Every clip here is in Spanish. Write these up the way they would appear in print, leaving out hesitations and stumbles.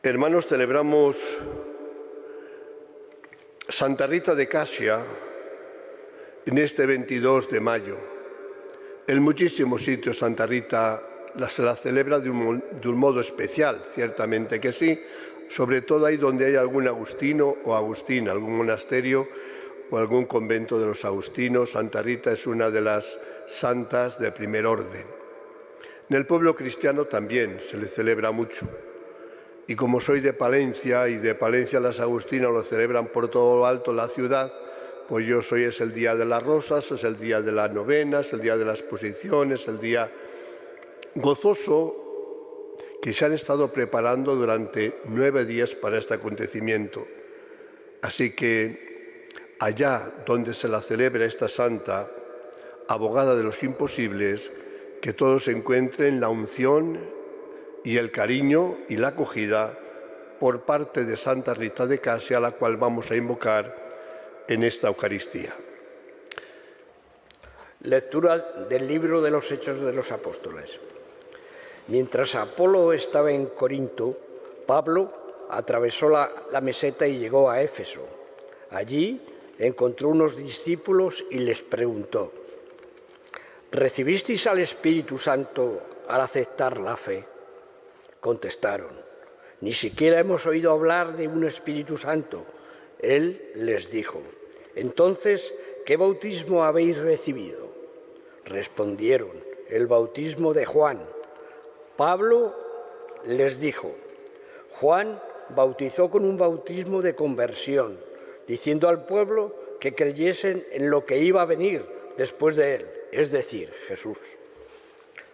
Hermanos, celebramos Santa Rita de Casia en este 22 de mayo. En muchísimos sitios Santa Rita se la celebra de un modo especial, ciertamente que sí, sobre todo ahí donde hay algún agustino o agustina, algún monasterio o algún convento de los agustinos. Santa Rita es una de las santas de primer orden. En el pueblo cristiano también se le celebra mucho. Y como soy de Palencia, y de Palencia las agustinas lo celebran por todo lo alto la ciudad, pues yo soy, es el día de las rosas, es el día de las novenas, el día de las posiciones, el día gozoso que se han estado preparando durante 9 días para este acontecimiento. Así que allá donde se la celebra esta santa, abogada de los imposibles, que todos encuentren la unción y el cariño y la acogida por parte de Santa Rita de Casia, a la cual vamos a invocar en esta Eucaristía. Lectura del libro de los Hechos de los Apóstoles. Mientras Apolo estaba en Corinto, Pablo atravesó la meseta y llegó a Éfeso. Allí encontró unos discípulos y les preguntó: ¿recibisteis al Espíritu Santo al aceptar la fe? Contestaron: ni siquiera hemos oído hablar de un Espíritu Santo. Él les dijo: entonces, ¿qué bautismo habéis recibido? Respondieron: el bautismo de Juan. Pablo les dijo: Juan bautizó con un bautismo de conversión, diciendo al pueblo que creyesen en lo que iba a venir después de él, es decir, Jesús.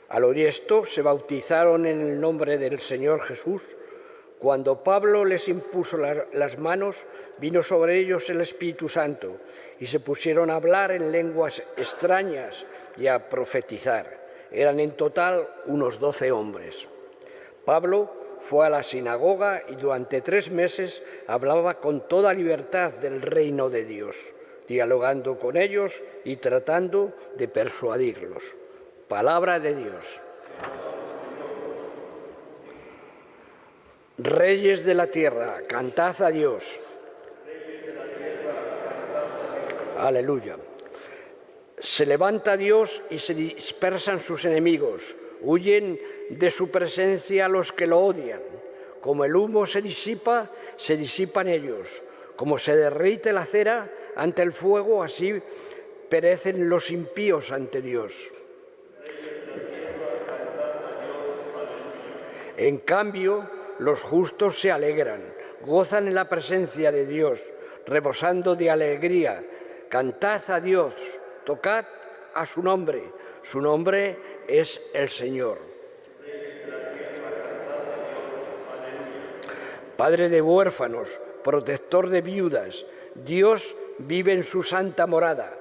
Al oír esto, se bautizaron en el nombre del Señor Jesús. Cuando Pablo les impuso las manos, vino sobre ellos el Espíritu Santo y se pusieron a hablar en lenguas extrañas y a profetizar. Eran en total unos 12 hombres. Pablo fue a la sinagoga y durante 3 meses hablaba con toda libertad del reino de Dios, dialogando con ellos y tratando de persuadirlos. Palabra de Dios. Reyes de la tierra, cantad a Dios. Aleluya. Se levanta Dios y se dispersan sus enemigos. Huyen de su presencia los que lo odian. Como el humo se disipan ellos. Como se derrite la cera ante el fuego, así perecen los impíos ante Dios. En cambio, los justos se alegran, gozan en la presencia de Dios, rebosando de alegría. Cantad a Dios, tocad a su nombre es el Señor. Padre de huérfanos, protector de viudas, Dios vive en su santa morada.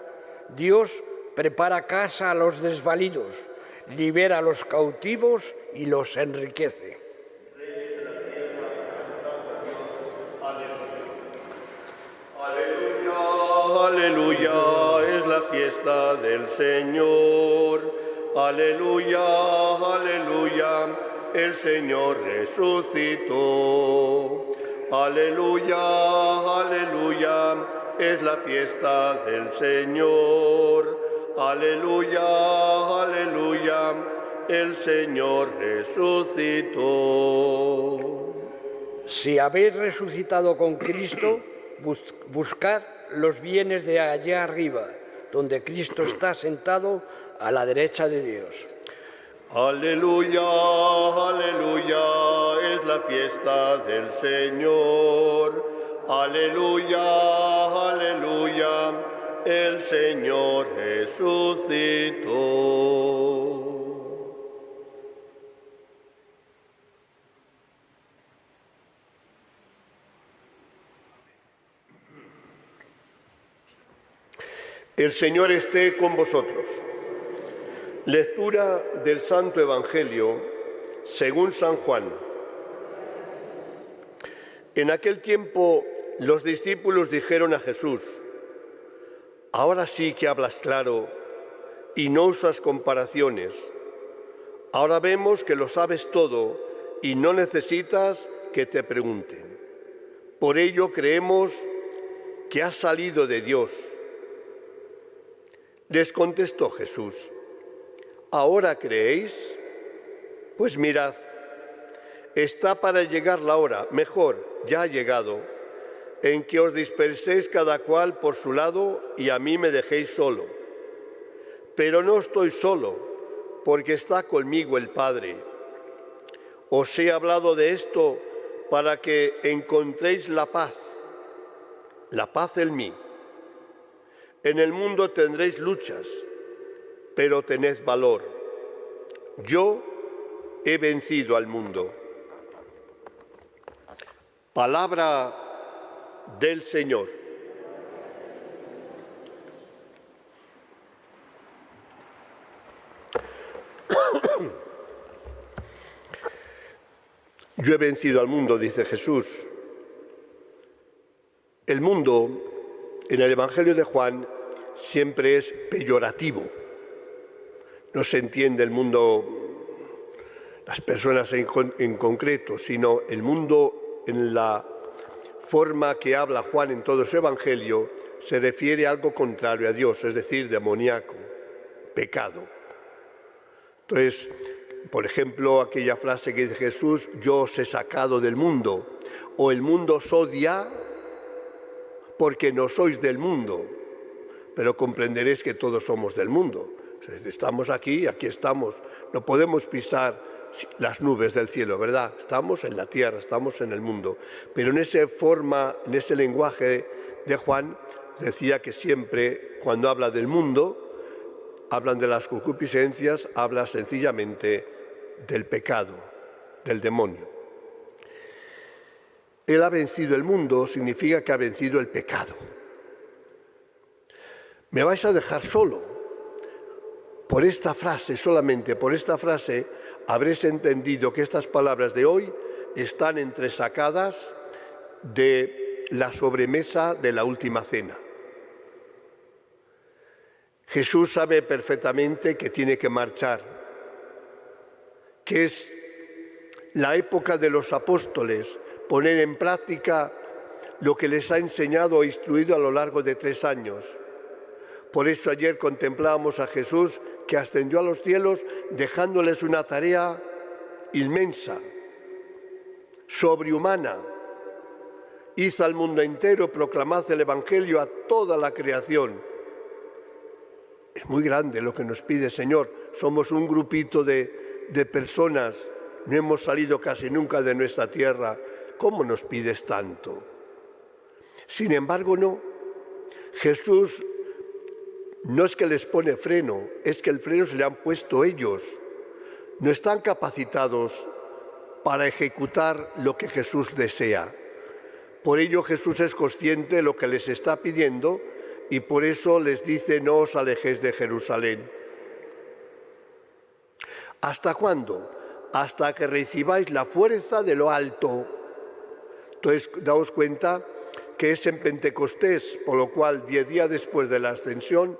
Dios prepara casa a los desvalidos, libera a los cautivos y los enriquece. Aleluya, aleluya, es la fiesta del Señor. Aleluya, aleluya, el Señor resucitó. Aleluya, aleluya, es la fiesta del Señor. Aleluya, aleluya, el Señor resucitó. Si habéis resucitado con Cristo, buscad los bienes de allá arriba, donde Cristo está sentado a la derecha de Dios. Aleluya, aleluya, es la fiesta del Señor. Aleluya, aleluya, el Señor resucitó. El Señor esté con vosotros. Lectura del Santo Evangelio según San Juan. En aquel tiempo los discípulos dijeron a Jesús: ahora sí que hablas claro y no usas comparaciones. Ahora vemos que lo sabes todo y no necesitas que te pregunten. Por ello creemos que has salido de Dios. Les contestó Jesús: ¿ahora creéis? Pues mirad, está para llegar la hora, mejor, ya ha llegado, en que os disperséis cada cual por su lado y a mí me dejéis solo. Pero no estoy solo, porque está conmigo el Padre. Os he hablado de esto para que encontréis la paz en mí. En el mundo tendréis luchas, pero tened valor. Yo he vencido al mundo. Palabra del Señor. Yo he vencido al mundo, dice Jesús. El mundo, en el Evangelio de Juan, siempre es peyorativo. No se entiende el mundo, las personas en concreto, sino el mundo en la forma que habla Juan en todo su Evangelio, se refiere a algo contrario a Dios, es decir, demoníaco, pecado. Entonces, por ejemplo, aquella frase que dice Jesús: yo os he sacado del mundo, o el mundo os odia porque no sois del mundo, pero comprenderéis que todos somos del mundo. Estamos aquí estamos, no podemos pisar las nubes del cielo, ¿verdad? Estamos en la tierra, estamos en el mundo. Pero en en ese lenguaje de Juan, decía que siempre cuando habla del mundo, hablan de las concupiscencias, habla sencillamente del pecado, del demonio. Él ha vencido el mundo, significa que ha vencido el pecado. ¿Me vais a dejar solo? Por esta frase, solamente por esta frase, habréis entendido que estas palabras de hoy están entresacadas de la sobremesa de la última cena. Jesús sabe perfectamente que tiene que marchar, que es la época de los apóstoles, poner en práctica lo que les ha enseñado e instruido a lo largo de 3 años. Por eso ayer contemplábamos a Jesús que ascendió a los cielos dejándoles una tarea inmensa, sobrehumana. Id al mundo entero, proclamad el Evangelio a toda la creación. Es muy grande lo que nos pide, Señor. Somos un grupito de personas, no hemos salido casi nunca de nuestra tierra. ¿Cómo nos pides tanto? Sin embargo, no. Jesús no es que les pone freno, es que el freno se le han puesto ellos. No están capacitados para ejecutar lo que Jesús desea. Por ello Jesús es consciente de lo que les está pidiendo y por eso les dice: no os alejéis de Jerusalén. ¿Hasta cuándo? Hasta que recibáis la fuerza de lo alto. Entonces, daos cuenta que es en Pentecostés, por lo cual 10 días después de la ascensión,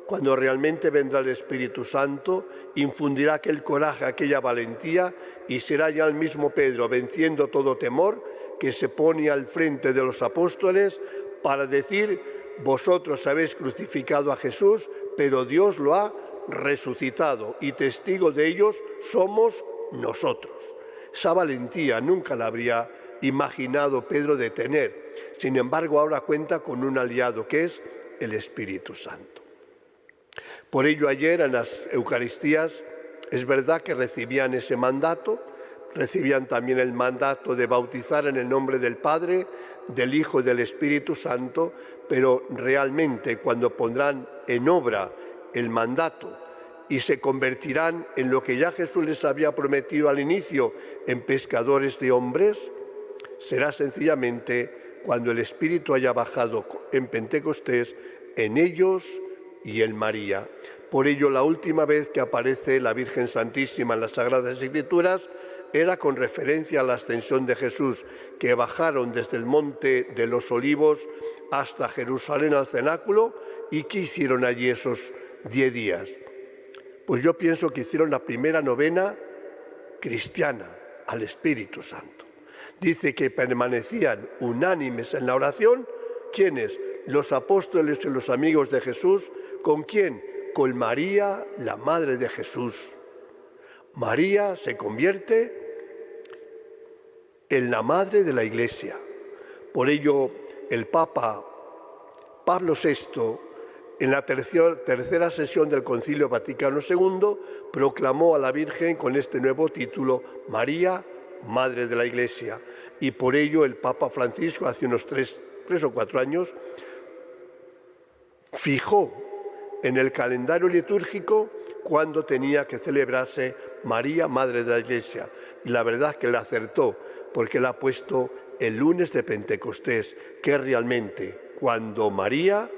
cuando realmente vendrá el Espíritu Santo, infundirá aquel coraje, aquella valentía, y será ya el mismo Pedro, venciendo todo temor, que se pone al frente de los apóstoles para decir: vosotros habéis crucificado a Jesús, pero Dios lo ha resucitado, y testigo de ellos somos nosotros. Esa valentía nunca la habría imaginado Pedro de tener. Sin embargo, ahora cuenta con un aliado, que es el Espíritu Santo. Por ello, ayer en las Eucaristías es verdad que recibían ese mandato, recibían también el mandato de bautizar en el nombre del Padre, del Hijo y del Espíritu Santo, pero realmente cuando pondrán en obra el mandato y se convertirán en lo que ya Jesús les había prometido al inicio, en pescadores de hombres, será sencillamente cuando el Espíritu haya bajado en Pentecostés en ellos y en María. Por ello, la última vez que aparece la Virgen Santísima en las Sagradas Escrituras era con referencia a la ascensión de Jesús, que bajaron desde el Monte de los Olivos hasta Jerusalén al cenáculo. ¿Y qué hicieron allí esos 10 días? Pues yo pienso que hicieron la primera novena cristiana al Espíritu Santo. Dice que permanecían unánimes en la oración. ¿Quiénes? Los apóstoles y los amigos de Jesús. ¿Con quién? Con María, la madre de Jesús. María se convierte en la madre de la Iglesia. Por ello, el Papa Pablo VI, en la tercera sesión del Concilio Vaticano II, proclamó a la Virgen con este nuevo título, María, Madre de la Iglesia. Y por ello el Papa Francisco, hace unos 3 o 4 años, fijó en el calendario litúrgico cuando tenía que celebrarse María, Madre de la Iglesia. Y la verdad es que le acertó, porque la ha puesto el lunes de Pentecostés, que es realmente cuando María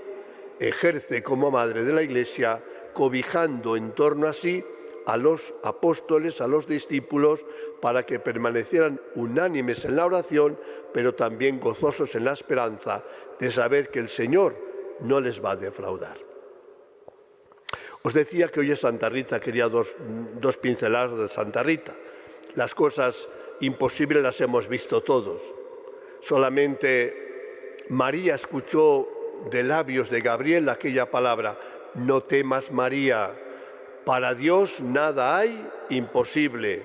ejerce como Madre de la Iglesia, cobijando en torno a sí a los apóstoles, a los discípulos, para que permanecieran unánimes en la oración, pero también gozosos en la esperanza de saber que el Señor no les va a defraudar. Os decía que hoy es Santa Rita, quería dos pinceladas de Santa Rita. Las cosas imposibles las hemos visto todos. Solamente María escuchó de labios de Gabriel aquella palabra, no temas María, para Dios nada hay imposible.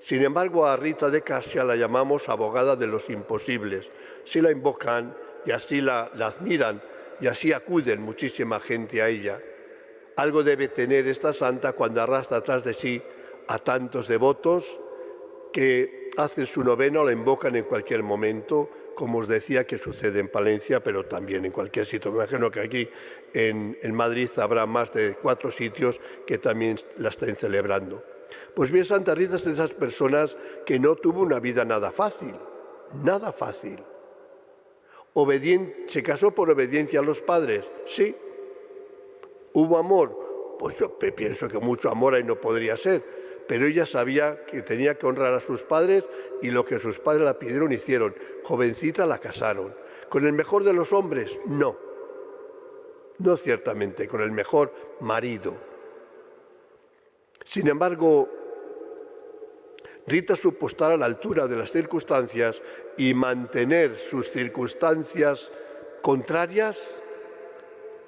Sin embargo, a Rita de Casia la llamamos abogada de los imposibles. Sí la invocan y así la admiran y así acuden muchísima gente a ella. Algo debe tener esta santa cuando arrastra atrás de sí a tantos devotos que hacen su novena o la invocan en cualquier momento, como os decía que sucede en Palencia, pero también en cualquier sitio. Me imagino que aquí en Madrid habrá más de 4 sitios que también la estén celebrando. Pues bien, Santa Rita es de esas personas que no tuvo una vida nada fácil, nada fácil. ¿Se casó por obediencia a los padres? Sí. ¿Hubo amor? Pues yo pienso que mucho amor ahí no podría ser, pero ella sabía que tenía que honrar a sus padres y lo que sus padres la pidieron hicieron. Jovencita la casaron. ¿Con el mejor de los hombres? No. No ciertamente, con el mejor marido. Sin embargo, Rita supo estar a la altura de las circunstancias y mantener sus circunstancias contrarias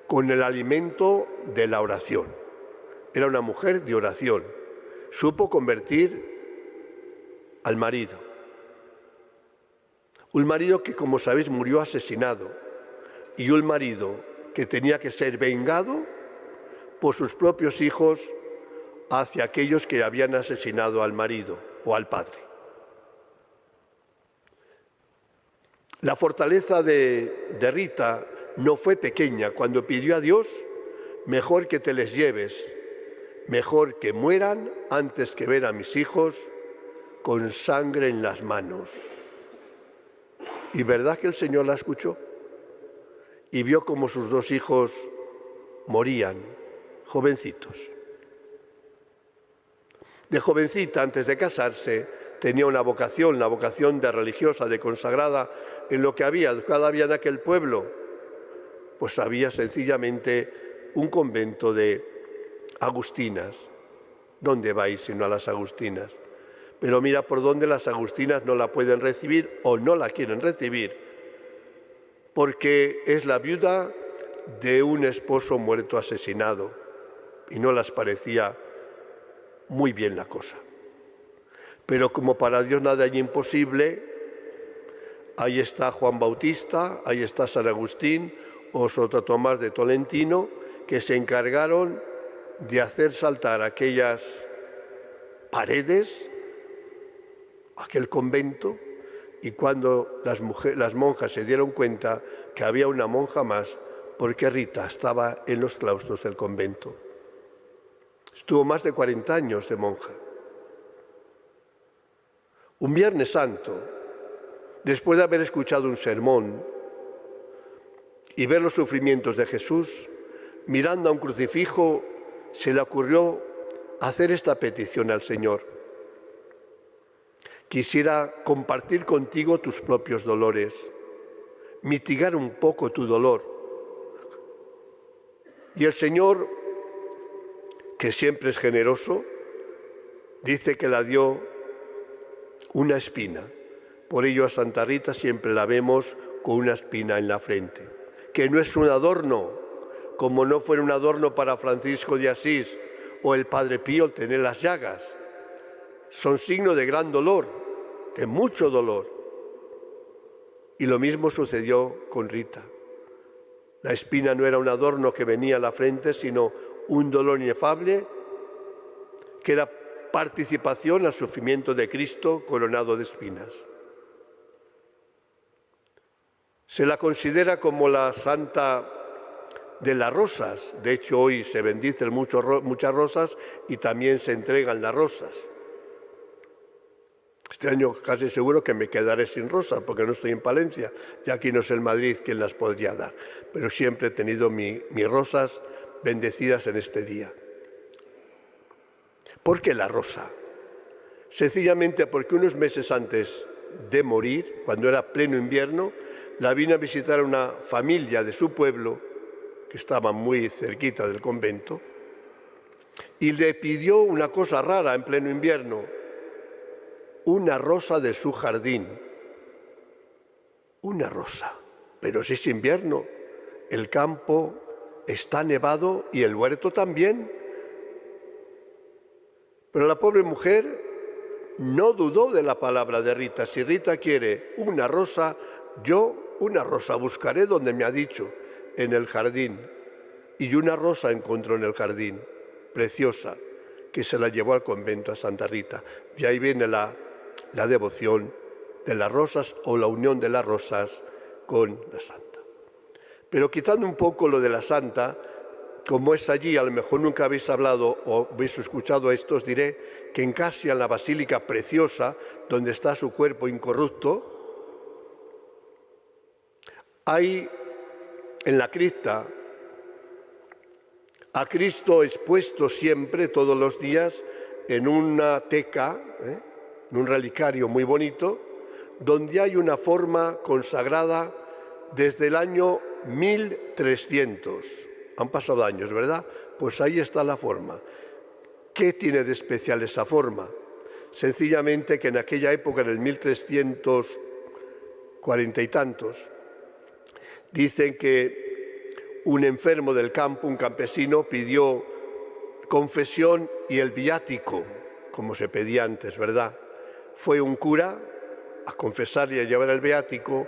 con el alimento de la oración. Era una mujer de oración. Supo convertir al marido. Un marido que, como sabéis, murió asesinado. Y un marido que tenía que ser vengado por sus propios hijos hacia aquellos que habían asesinado al marido o al padre. La fortaleza de Rita no fue pequeña. Cuando pidió a Dios, mejor que te les lleves, mejor que mueran antes que ver a mis hijos con sangre en las manos. ¿Y verdad que el Señor la escuchó? Y vio como sus 2 hijos morían, jovencitos. De jovencita, antes de casarse, tenía una vocación, la vocación de religiosa, de consagrada, en lo que había en aquel pueblo. Pues había sencillamente un convento de agustinas. ¿Dónde vais sino a las agustinas? Pero mira por dónde las agustinas no la pueden recibir o no la quieren recibir, porque es la viuda de un esposo muerto asesinado y no les parecía muy bien la cosa. Pero como para Dios nada hay imposible, ahí está Juan Bautista, ahí está San Agustín o Santo Tomás de Tolentino, que se encargaron de hacer saltar aquellas paredes, aquel convento, y cuando las monjas se dieron cuenta que había una monja más, porque Rita estaba en los claustros del convento. Estuvo más de 40 años de monja. Un Viernes Santo, después de haber escuchado un sermón y ver los sufrimientos de Jesús, mirando a un crucifijo, se le ocurrió hacer esta petición al Señor. Quisiera compartir contigo tus propios dolores, mitigar un poco tu dolor. Y el Señor, que siempre es generoso, dice que la dio una espina, Por ello a Santa Rita siempre la vemos con una espina en la frente, que no es un adorno, como no fuera un adorno para Francisco de Asís o el Padre Pío el tener las llagas. Son signo de gran dolor, de mucho dolor. Y lo mismo sucedió con Rita. La espina no era un adorno que venía a la frente, sino un dolor inefable que era participación al sufrimiento de Cristo coronado de espinas. Se la considera como la santa de las rosas. De hecho, hoy se bendicen muchas rosas y también se entregan las rosas. Este año casi seguro que me quedaré sin rosas porque no estoy en Palencia y aquí no es el Madrid quien las podría dar. Pero siempre he tenido mis rosas bendecidas en este día. ¿Por qué la rosa? Sencillamente porque unos meses antes de morir, cuando era pleno invierno, la vino a visitar una familia de su pueblo, que estaba muy cerquita del convento, y le pidió una cosa rara en pleno invierno, una rosa de su jardín. Una rosa. Pero si es invierno, el campo está nevado y el huerto también. Pero la pobre mujer no dudó de la palabra de Rita. Si Rita quiere una rosa, yo una rosa buscaré donde me ha dicho, en el jardín. Y una rosa encontró en el jardín, preciosa, que se la llevó al convento a Santa Rita. Y ahí viene la devoción de las rosas o la unión de las rosas con la santa. Pero quitando un poco lo de la santa, como es allí, a lo mejor nunca habéis hablado o habéis escuchado esto, os diré que en Casia, en la basílica preciosa, donde está su cuerpo incorrupto, hay en la cripta a Cristo expuesto siempre, todos los días, en una teca, en un relicario muy bonito, donde hay una forma consagrada desde el año 1300. Han pasado años, ¿verdad? Pues ahí está la forma. ¿Qué tiene de especial esa forma? Sencillamente que en aquella época, en el 1340 y tantos, dicen que un enfermo del campo, un campesino, pidió confesión y el viático, como se pedía antes, ¿verdad? Fue un cura a confesar y a llevar el viático,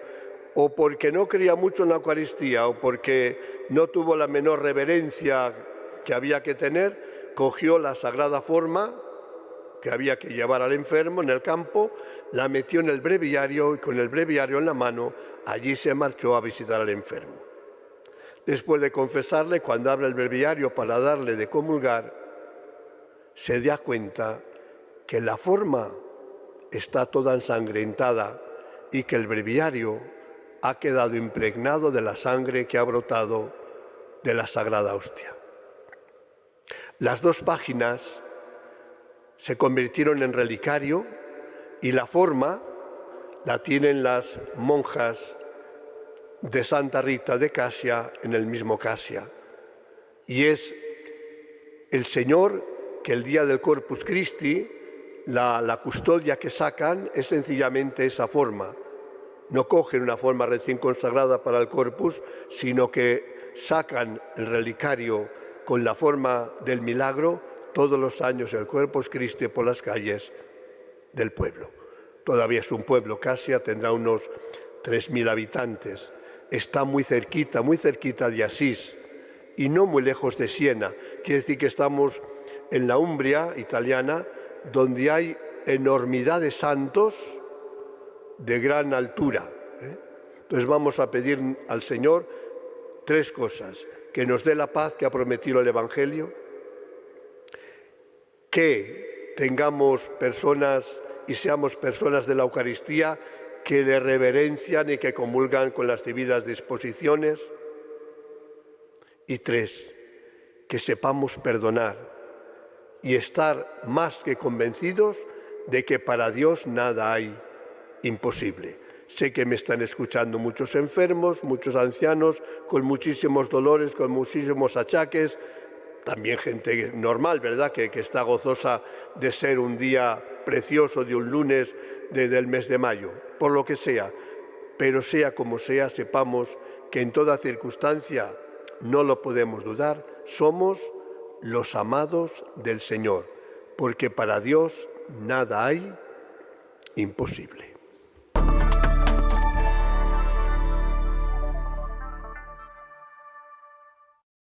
o porque no creía mucho en la Eucaristía, o porque no tuvo la menor reverencia que había que tener, cogió la sagrada forma que había que llevar al enfermo en el campo, la metió en el breviario y con el breviario en la mano, allí se marchó a visitar al enfermo. Después de confesarle, cuando abre el breviario para darle de comulgar, se da cuenta que la forma está toda ensangrentada y que el breviario ha quedado impregnado de la sangre que ha brotado de la Sagrada Hostia. Las dos páginas se convirtieron en relicario y la forma la tienen las monjas de Santa Rita de Casia en el mismo Casia. Y es el Señor que el día del Corpus Christi, la custodia que sacan es sencillamente esa forma. No cogen una forma recién consagrada para el Corpus, sino que sacan el relicario con la forma del milagro todos los años el Corpus Christi por las calles del pueblo. Todavía es un pueblo, Casia tendrá unos 3.000 habitantes. Está muy cerquita de Asís y no muy lejos de Siena. Quiere decir que estamos en la Umbria italiana, donde hay enormidad de santos de gran altura. Entonces vamos a pedir al Señor tres cosas: que nos dé la paz que ha prometido el Evangelio, que tengamos personas y seamos personas de la Eucaristía que le reverencian y que comulgan con las debidas disposiciones, y tres, que sepamos perdonar y estar más que convencidos de que para Dios nada hay imposible. Sé que me están escuchando muchos enfermos, muchos ancianos, con muchísimos dolores, con muchísimos achaques, también gente normal, ¿verdad?, que está gozosa de ser un día precioso de un lunes del mes de mayo. por lo que sea, pero sea como sea, sepamos que en toda circunstancia, no lo podemos dudar, somos los amados del Señor, porque para Dios nada hay imposible.